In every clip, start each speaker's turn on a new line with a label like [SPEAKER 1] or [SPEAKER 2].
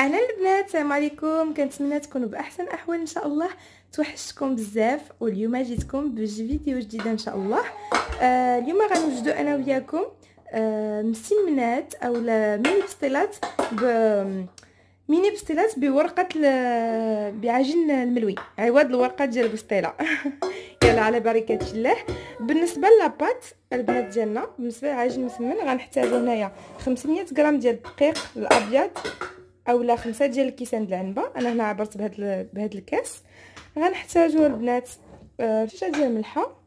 [SPEAKER 1] اهلا البنات، السلام عليكم. كنتمنى تكونوا باحسن احوال ان شاء الله. توحشتكم بزاف واليوم جيتكم بجوج فيديو جديده ان شاء الله. اليوم غنوجدوا انا وياكم مسمنات اولا ميني بسطيلات بورقه بعجين الملوي، عوض الورقه ديال البسطيله. يلا على بركه الله. بالنسبه لاباط البنات ديالنا، بالنسبه للعجين المسمن غنحتاجو هنايا 500 غرام ديال الدقيق الابيض اولا 5 ديال الكيسان د العنبه. انا هنا عبرت بهاد الكاس. غنحتاجو البنات شويه ديال الملحه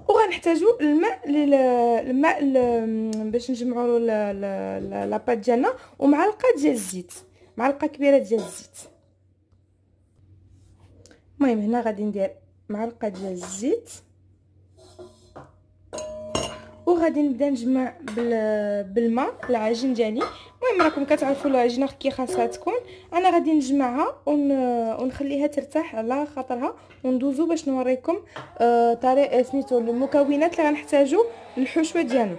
[SPEAKER 1] وغنحتاجو الماء باش نجمعوا لاباط ديالنا، ومعلقه ديال الزيت، معلقه كبيره ديال الزيت. المهم هنا غادي ندير معلقه ديال الزيت وغادي نبدا نجمع بالماء العجين ديالي. المهم راكم كتعرفوا العجينه كي خاصها تكون. انا غادي نجمعها ونخليها ترتاح على خاطرها، وندوزو باش نوريكم طريقه سميتو المكونات اللي غنحتاجو للحشوه ديالنا.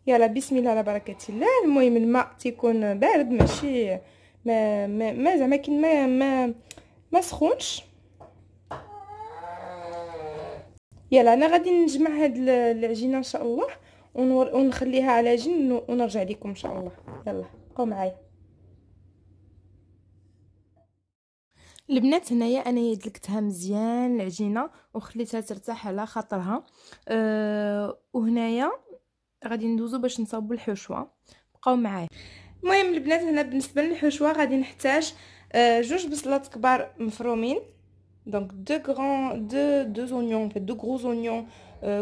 [SPEAKER 1] يلا بسم الله على بركه الله. المهم الماء تيكون بارد، ماشي ما زعما كي ما سخونش. يلا انا غادي نجمع هاد العجينه ان شاء الله ونخليها على جنب ونرجع لكم ان شاء الله. يلا بقاو معايا البنات. هنايا انا يدلكتها مزيان العجينه وخليتها ترتاح على خاطرها. وهنايا غادي ندوزو باش نصاوبوا الحشوه. بقاو معايا. المهم البنات هنا بالنسبه للحشوه غادي نحتاج جوج بصلات كبار مفرومين، donc deux oignons, en fait deux gros oignons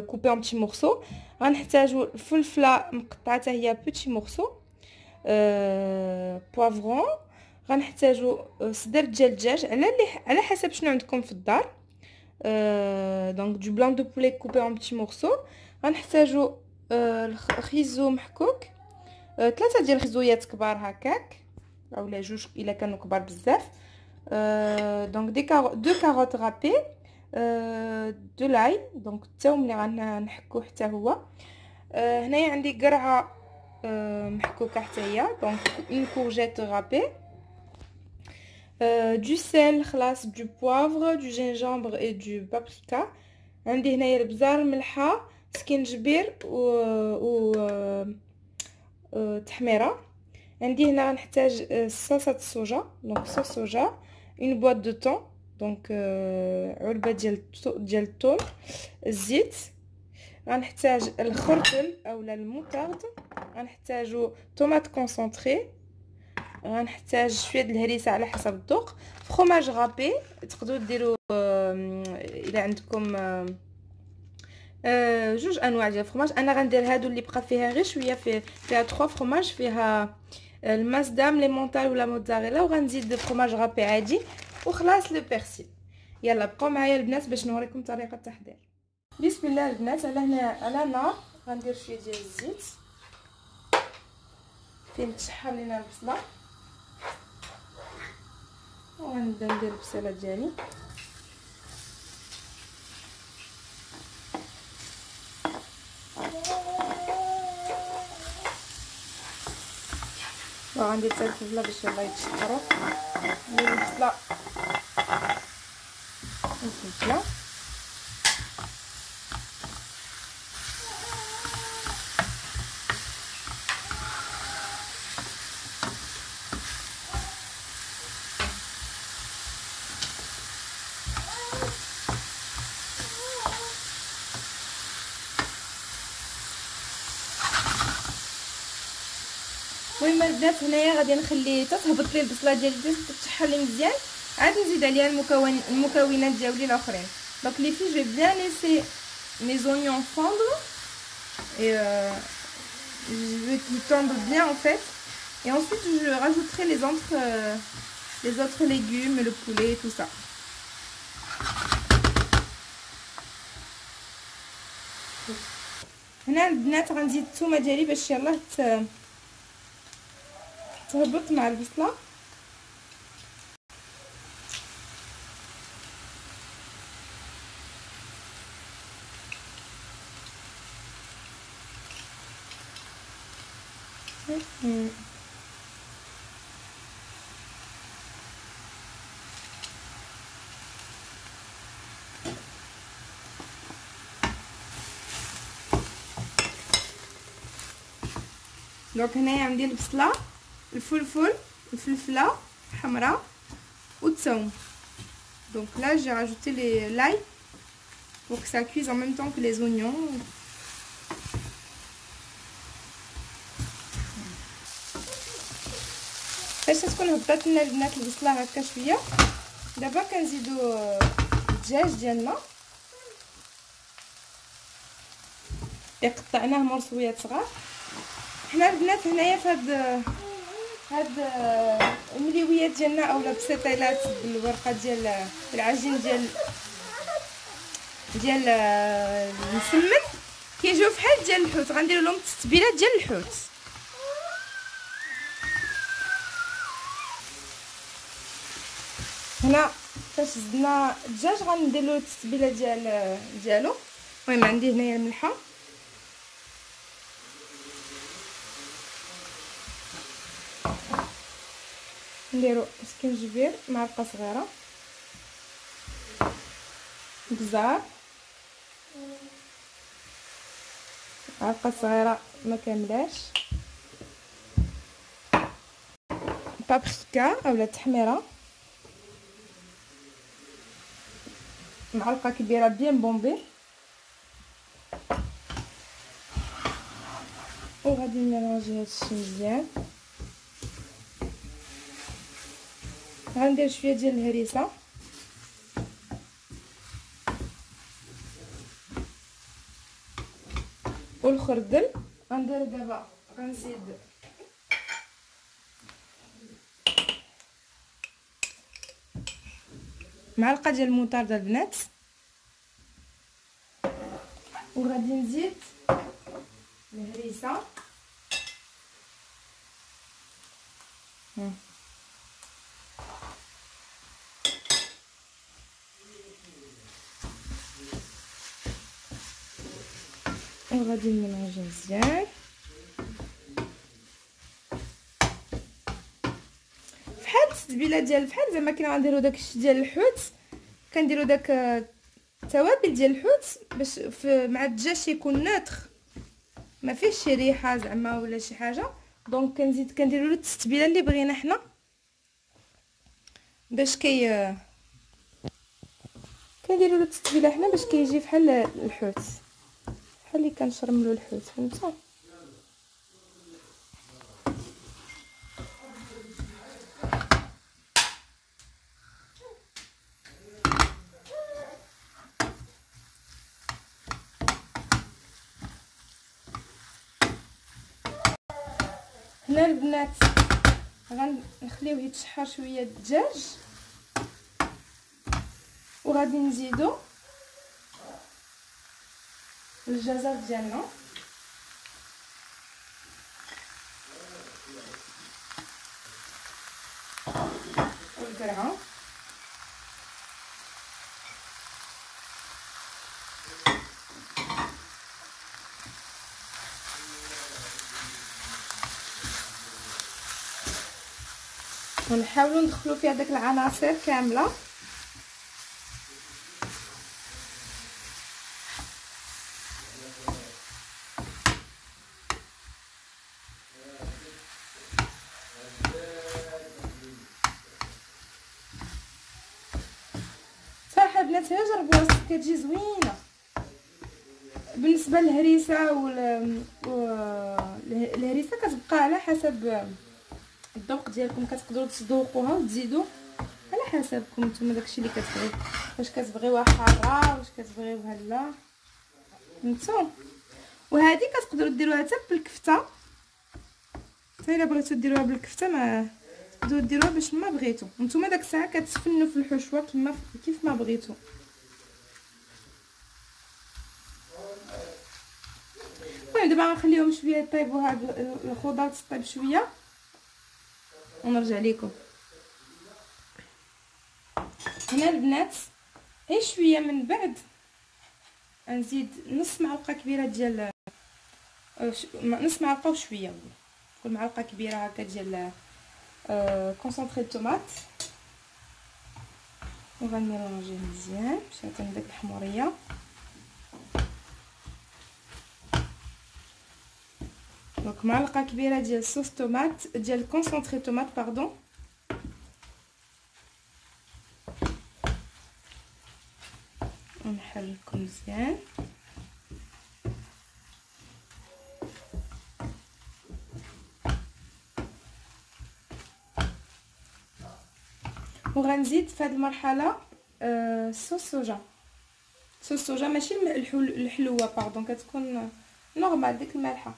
[SPEAKER 1] coupés en petits morceaux. غنحتاجو الفلفله مقطعه حتى هي petits morceaux، بوافرون. غنحتاجو صدر ديال الدجاج على حسب شنو عندكم في الدار، donc du blanc de poulet coupé en petits morceaux. غنحتاجو الخيزو محكوك، 3 ديال الخيزويات كبار هكاك اولا جوج الا كانوا كبار بزاف. donc deux carottes râpées, de l'ail, donc الثوم اللي غنحكوه حتى هو. هنايا عندي قرعه محكوكه حتى هي، donc une courgette râpée, du sel خلاص, du poivre, du gingembre et du paprika. عندي هنايا البزار الملحه، سكينجبير و تحميره. عندي هنا غنحتاج صلصه الصوجا، دونك صوص صوجا، une boîte de thon، دونك علبه ديال الثوم، الزيت. غنحتاج الخرطل اولا الموطارد، غنحتاجو طوماط كونسونطري، غنحتاج شويه د الهريسه على حسب الذوق، فروماج غابي. تقدروا ديروا الا عندكم جوج انواع ديال الفرماج. انا غندير هادو اللي بقى فيها غير شويه، فيها 3 فروماج، فيها الماسدام لي مونتال ولا موتزاريلا، وغنزيد فروماج غابي عادي وخلاص لو بيرسيل. يلا بقاو معايا البنات باش نوريكم طريقه التحضير. بسم الله البنات. على نار غندير شويه ديال الزيت فين تشحر لينا البصله، وغنبدا ندير البصيله ديالي. وغندير حتى الفلفله باش يلا يتشحروا. ندير البصله والفلفله، المهم البنات هنايا غادي نخلي تهبط لي البصله ديالي تتشحر لي مزيان، عاد نزيد عليها المكونات ديالي الاخرين. دونك لي في جو بيان ليسي مي زونيون فondre et je veux qu'ils tendent bien en fait, et ensuite je rajouterai les autres légumes, le poulet et tout ça. هنا البنات غنزيد الثومه ديالي باش يلاه تهبط مع البصله. دونك هنايا عندي البصله، الفلفل، الفلفله حمراء والثوم. دونك là j'ai rajouté l'ail pour que ça cuise en même temps que les oignons. باش تكون هبطات لنا البنات البصله هكا شويه، دابا كنزيدو الدجاج ديالنا اللي قطعناه مرصويات صغار. حنا البنات هنايا في هاد المليويات ديالنا اولا بسيطيلات بالورقه ديال العجين ديال المسمن كيجيو فحال ديال الحوت، غنديروا لهم التتبيله ديال الحوت. هنا فاش زدنا الدجاج غندير له التتبيله ديالو. المهم عندي هنايا الملحه، نديرو سكنجبير معلقه صغيره، بزار معلقه صغيره ما كاملاش، بابريكا اولا تحميره معلقه كبيره بيان بومبي، وغادي نميلونجي هادشي مزيان. غندير شويه ديال الهريسه والخردل. غندير دابا غنزيد معلقه ديال المطارده البنات، وغادي نزيد الهريسه وغادي نميلونجي مزيان. فحال التتبيله ديال فحال زعما كنا غنديروا داكشي ديال الحوت، كنديروا داك التوابل ديال الحوت باش مع الدجاج يكون ناتخ ما فيهش شي ريحه زعما ولا شي حاجه. دونك كنديروا له التتبيله اللي بغينا حنا باش كنديروا له التتبيله حنا باش كيجي بحال الحوت، بحال اللي كنشرملو الحوت، فهمتوا؟ هنا البنات غنخليوه يتشحر شويه الدجاج، وغادي نزيدو الجزر ديالنا والقرعه ونحاولوا ندخلوا فيها داك العناصر كامله. صراحه البنات جربوها كتجي زوينه. بالنسبه للهريسه الهريسه كتبقى على حسب الذوق ديالكم، كتقدروا تذوقوها وتزيدوا على حسبكم نتوما داكشي اللي كتبغيو، واش كتبغيوها حاره واش كتبغيوها لا، فهمتوا؟ وهذه كتقدروا ديروها حتى بالكفته، حتى الا بغيتو ديروها بالكفته ما تقدروا ديروها باش ما بغيتو نتوما. داك الساعه كتفنوا في الحشوه كيف ما بغيتو. المهم دابا غنخليهم شويه يطيبوا، هاد الخضر تطيب شويه ونرجع لكم. هنا البنات غير شويه من بعد نزيد نص معلقه كبيره ديال نص معلقه وشويه معلقه كبيره هكا ديال كونسونطري طوماط، وغنميلونجي مزيان باش يعطينا داك الحموريه. دونك معلقه كبيره ديال صوص طوماط ديال كونسونطري طوماط باردون، ونحركو مزيان. وغنزيد في هذه المرحله صوص صوجا. صوص صوجا ماشي الحلوه باردون، كتكون نورمال ديك المالحه.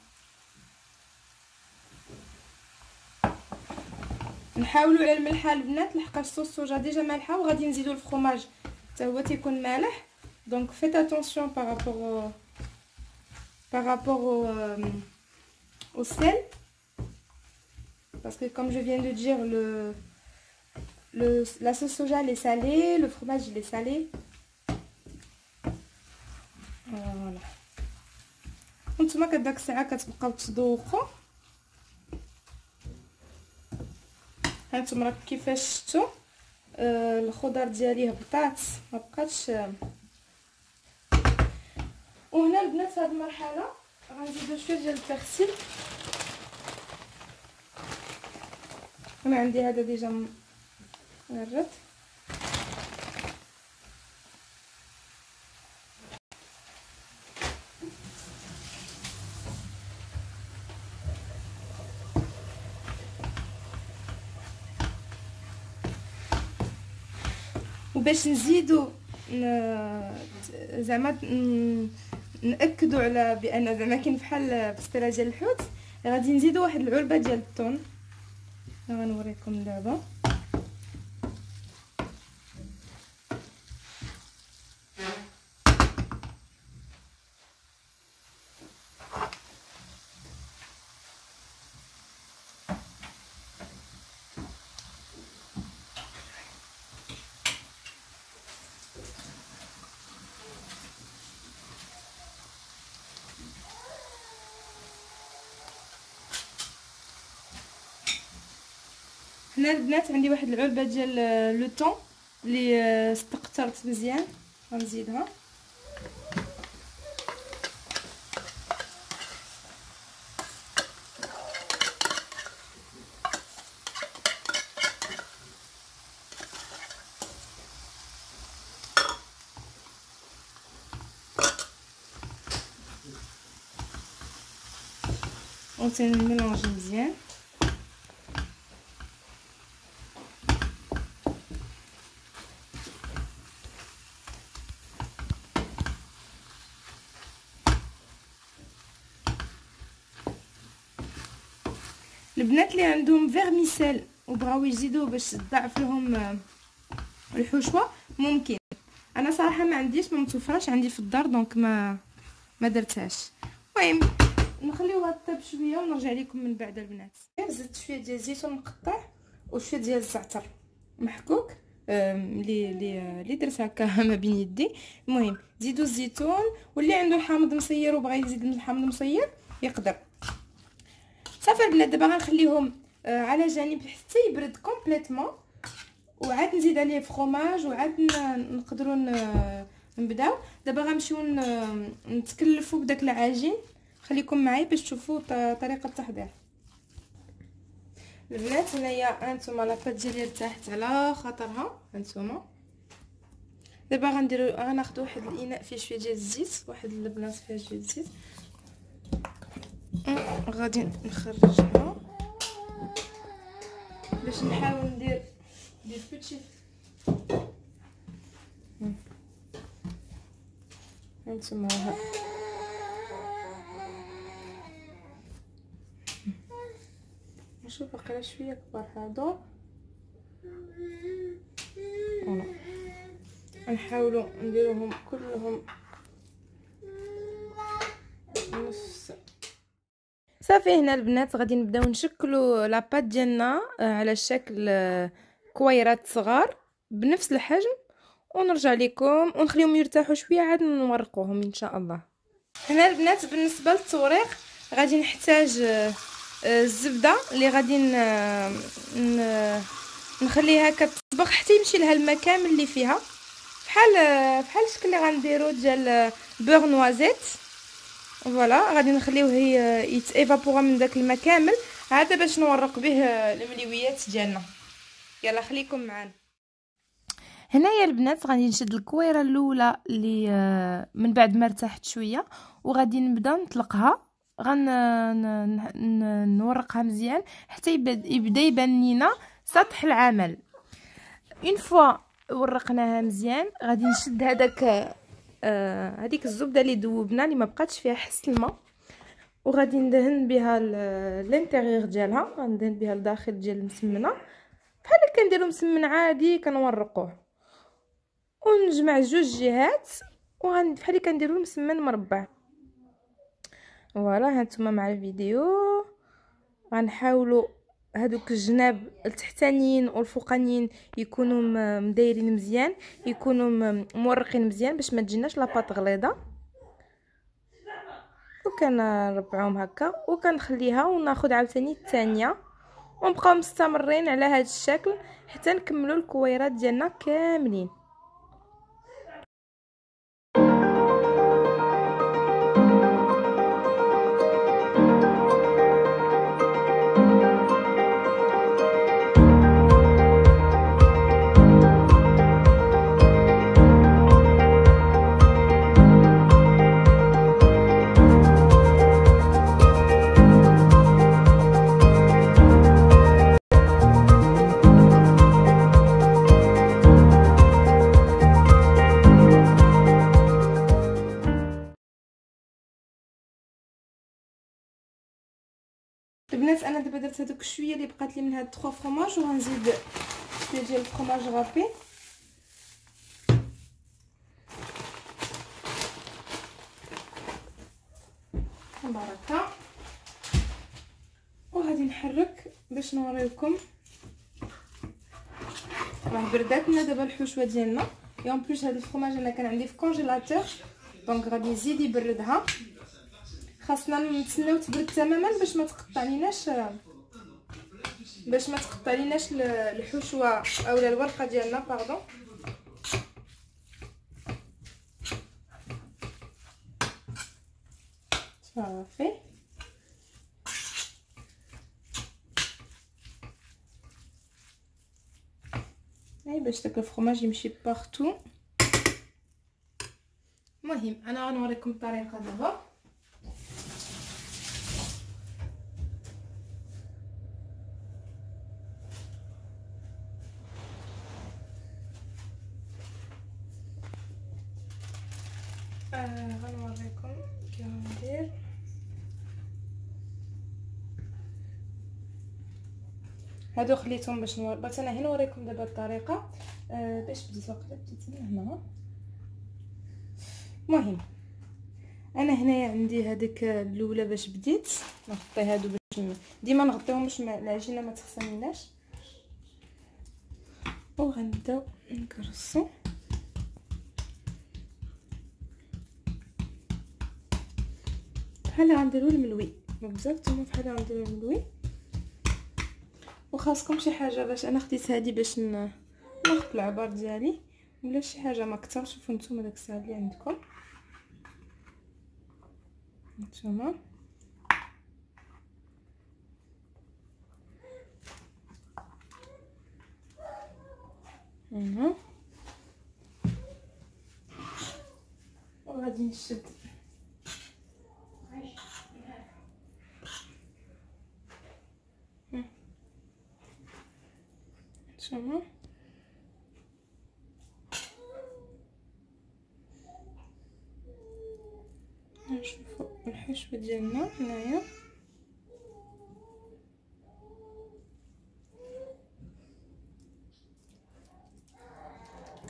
[SPEAKER 1] نحاولوا على الملحه البنات لحقاش صوص صوجا ديجا مالحه، وغادي نزيدوا الفرomage حتى هو تيكون مالح. دونك فيت اتونسيون بارابور au sel, parce que comme je viens de dire, la sauce soja elle est salée, le fromage il est salé. Voilà. نتوما كداك الساعه كتبقاو تذوقوا. هانتوما راه كيفاش شفتوا الخضر ديالي هبطات ما بقاتش. وهنا البنات في هذه المرحله غنزيدو شويه ديال البرسيل. انا عندي هذا ديجا مرد. وباش نزيدو زعما ناكدوا على بان زعما كاين بحال بسطيله ديال الحوت، غادي نزيدو واحد العلبه ديال الطون. غنوريكم دابا. هنا البنات عندي واحد العلبه ديال لو طون اللي استقطرت مزيان، غنزيدها. ونميلونجي مزيان. البنات اللي عندهم فيرميسيل وبغاو يزيدوا باش تضاعف لهم الحشوه ممكن. انا صراحه ما عنديش، ما متوفراش عندي في الدار، دونك ما درتهاش. المهم نخليوها طيب شويه ونرجع لكم من بعد البنات. زدت شويه ديال الزيتون مقطع وشويه ديال الزعتر محكوك اللي درت هكا ما بين يدي. المهم زيدوا الزيتون، واللي عنده الحامض مصير وبغى يزيد من الحامض مصير يقدر. صافي البنات دابا غنخليهم على جانب حتى يبرد كومبليتوم، وعاد نزيد عليه فخوماج، وعاد نقدروا نبداو. دابا غنمشيو نتكلفوا بداك العجين. خليكم معايا باش تشوفوا طريقه التحضير. البنات هنايا هانتوما لاباط ديالي ارتاحت على خاطرها. هانتوما دابا غناخذ واحد الاناء فيه شويه ديال الزيت، واحد البلاصه فيها شويه الزيت، غادي نخرجها باش نحاول ندير دي بوتي. هانتوما نشوف بقى شويه كبار هادو. نحاولوا نديروهم كلهم نص. صافي هنا البنات غادي نبداو نشكلوا لاباط ديالنا على شكل كويرات صغار بنفس الحجم، ونرجع لكم ونخليهم يرتاحوا شويه عاد نورقوهم ان شاء الله. هنا البنات بالنسبه للتوريق غادي نحتاج الزبده اللي غادي نخليها كتصبغ حتى يمشي لها الماء كامل اللي فيها، بحال الشكل اللي غنديرو ديال بور نوازيت. فوالا غادي نخليوه يتيفابورا من داك الماء كامل، هذا باش نورق به المليويات ديالنا. يلا خليكم معنا. هنايا البنات غادي نشد الكويره الاولى اللي من بعد ما ارتاحت شويه، وغادي نبدا نطلقها، نورقها مزيان حتى يبدا يبان لينا سطح العمل. اون فوا ورقناها مزيان غادي نشد هذيك الزبده اللي ذوبنا اللي ما بقاتش فيها حس الماء، وغادي ندهن بها الانتيريور ديالها، غندهن بها الداخل ديال المسمنه بحال كنديرو مسمن عادي كنورقوه، ونجمع جوج جهات بحال اللي كنديرو المسمن مربع. فوالا هانتوما مع الفيديو غنحاولوا هادوك الجناب التحتانيين والفوقانيين يكونوا مدايرين مزيان، يكونوا مورقين مزيان باش ما تجيناش لاباط غليظه. وكنربعوهم هكا وكنخليها وناخذ عاوتاني الثانيه، ونبقاو مستمرين على هذا الشكل حتى نكملوا الكويرات ديالنا كاملين. البنات انا دابا درت هذوك شويه اللي بقات لي من هاد 3 فرomاج، وغنزيد شويه ديال الفرomاج غابي. بركه. وغادي نحرك باش نوريكم. راه بردات لنا دابا الحشوه ديالنا، اون بليس هاد الفرomاج انا كان عندي في كونجيلاتور، دونك غادي نزيد يبردها. خاصنا نتسناو تبرد تماما باش ما تقطع ليناش الحشوه اولا الورقه ديالنا باردون. صافي هاي باش داك الفرomاج يمشي بارتو. المهم انا غنوريكم الطريقه دابا. غنوريكم كي غندير. هادو خليتهم باش بغيت انا هنا نوريكم دابا الطريقه. باش بديت واقيلا بديت من هنا. المهم انا هنايا عندي هذيك الاولى باش بديت نغطي هادو باش ديما نغطيهم باش العجينه ما تخسرناش، وغنبداو نكرسو. بحال غنديرو الملوي بزاف، نتوما بحال غنديرو الملوي. وخاصكم شي حاجه باش انا خديت هذه باش ناخذ العبار ديالي، ولا شي حاجه ما كثر. شوفوا نتوما داك الساعه اللي عندكم نتوما. هنا وغادي نشد نتوما. نشوفوا الحشوه ديالنا هنايا.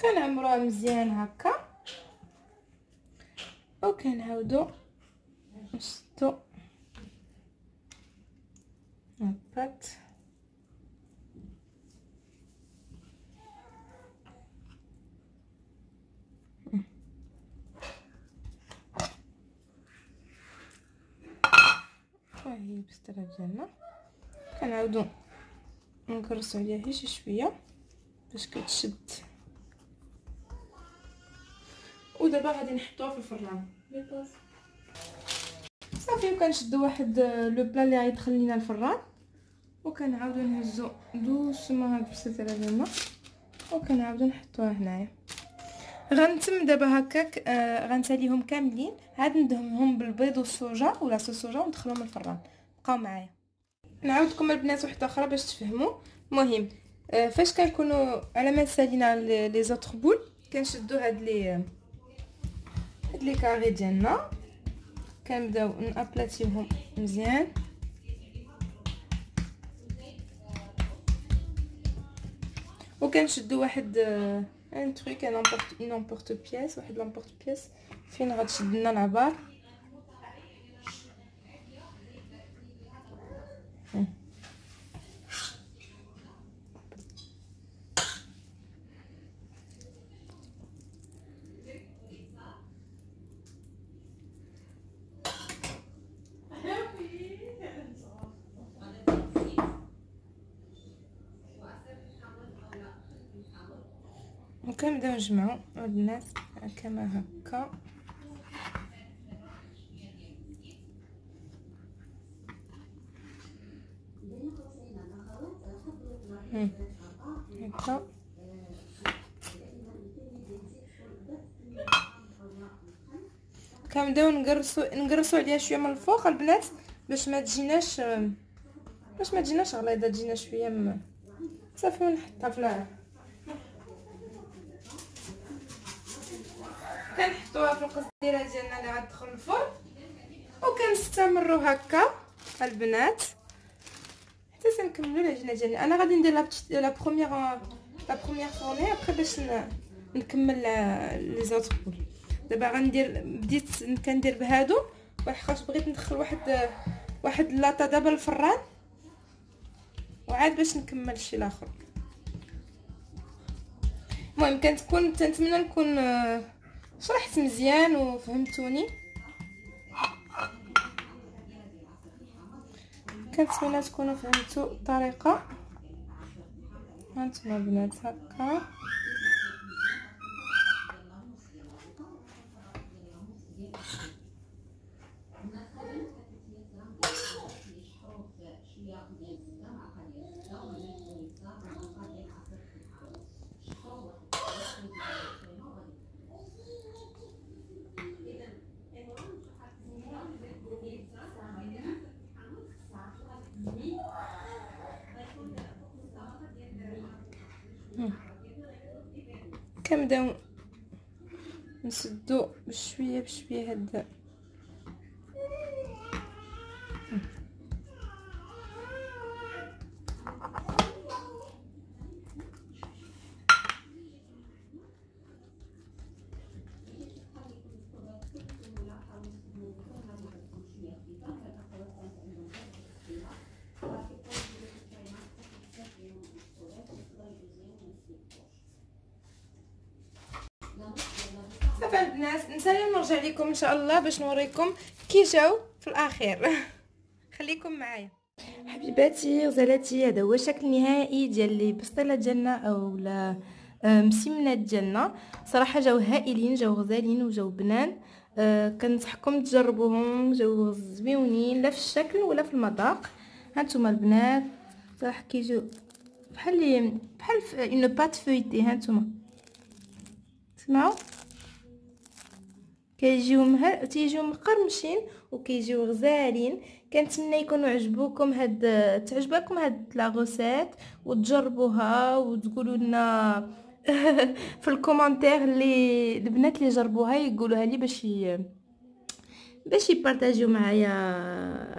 [SPEAKER 1] كنعمروها مزيان هكا، وكنعاودو نشدو الباط. ها هي البسترة ديالنا، كنعاودو نكرسو عليها غير شي شويه باش كتشد. ودابا غادي نحطوها في الفران صافي. وكنشدو واحد لو بلا اللي غيدخل لينا الفران، وكنعاودو نهزو دوسمون هاد البسترة ديالنا وكنعاودو نحطوها هنايا. غنتم دابا هكاك غنساليهم كاملين، عاد ندهنهم بالبيض والصوجا ولا الصوجا وندخلهم الفران. بقاو معايا نعاودكم البنات وحده اخرى باش تفهموا. المهم فاش كنكونوا على ما سالينا لي زوتر بول، كنشدو هاد لي كاري ديالنا، كنبداو نابلاتيوهم مزيان. وكنشدو واحد ان تروك نيمبورط بياس، واحد لامبورط بياس فين غتشد لنا العبار. وكنبداو نجمعو البنات كما هكا. هكا كنبداو نقرصو عليها شويه من الفوق البنات باش ما تجيناش غليظه، تجينا شويه صافي. ونحطها في كنحطوها في القصديره ديالنا اللي غتدخل الفرن، وكنستمروا هكا البنات حتى سنكملوا العجينه ديالنا. انا غادي ندير لا بروميير فورني ابري باش نكمل لي زوطر بول. دابا بديت كندير بهادو، وحقاش بغيت ندخل واحد لاطه دابا الفران، وعاد باش نكمل الشيء الاخر. المهم كنتمنى نكون شرحت مزيان وفهمتوني. كنتمنى تكونوا فهمتوا الطريقه. هانتوما البنات هكا كنبداو نسدو بشويه بشويه هاد صافي البنات. نسالي نرجع لكم ان شاء الله باش نوريكم كي جاو في الاخير. خليكم معايا حبيباتي غزالاتي. هذا هو الشكل النهائي ديال لي بسطيلات ديالنا اولا مسمنات ديالنا. صراحه جاو هائلين، جاو غزالين وجاو بنان. كنصحكم تجربوهم، جاو زويونين لا في الشكل ولا في المذاق. هانتوما البنات صراحه كيجيو بحال اون بات فويتي. هانتوما سمعوا تيجيو مقرمشين وكيجيو غزالين. كنتمنى يكونوا عجبوكم تعجبكم هاد لا غوسيت وتجربوها وتقولوا لنا في الكومونتير اللي البنات اللي جربوها يقولوها لي باش يبارطاجيو معايا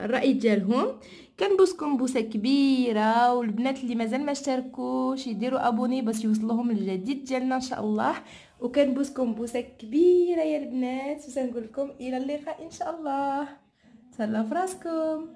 [SPEAKER 1] الراي ديالهم. كنبوسكم بوسه كبيره، والبنات اللي مازال ما اشتركوش يديروا ابوني باش يوصلهم الجديد ديالنا ان شاء الله. وكنبوسكم بوسه كبيره يا البنات، وسنقول لكم الى اللقاء ان شاء الله. تهلاو فراسكم.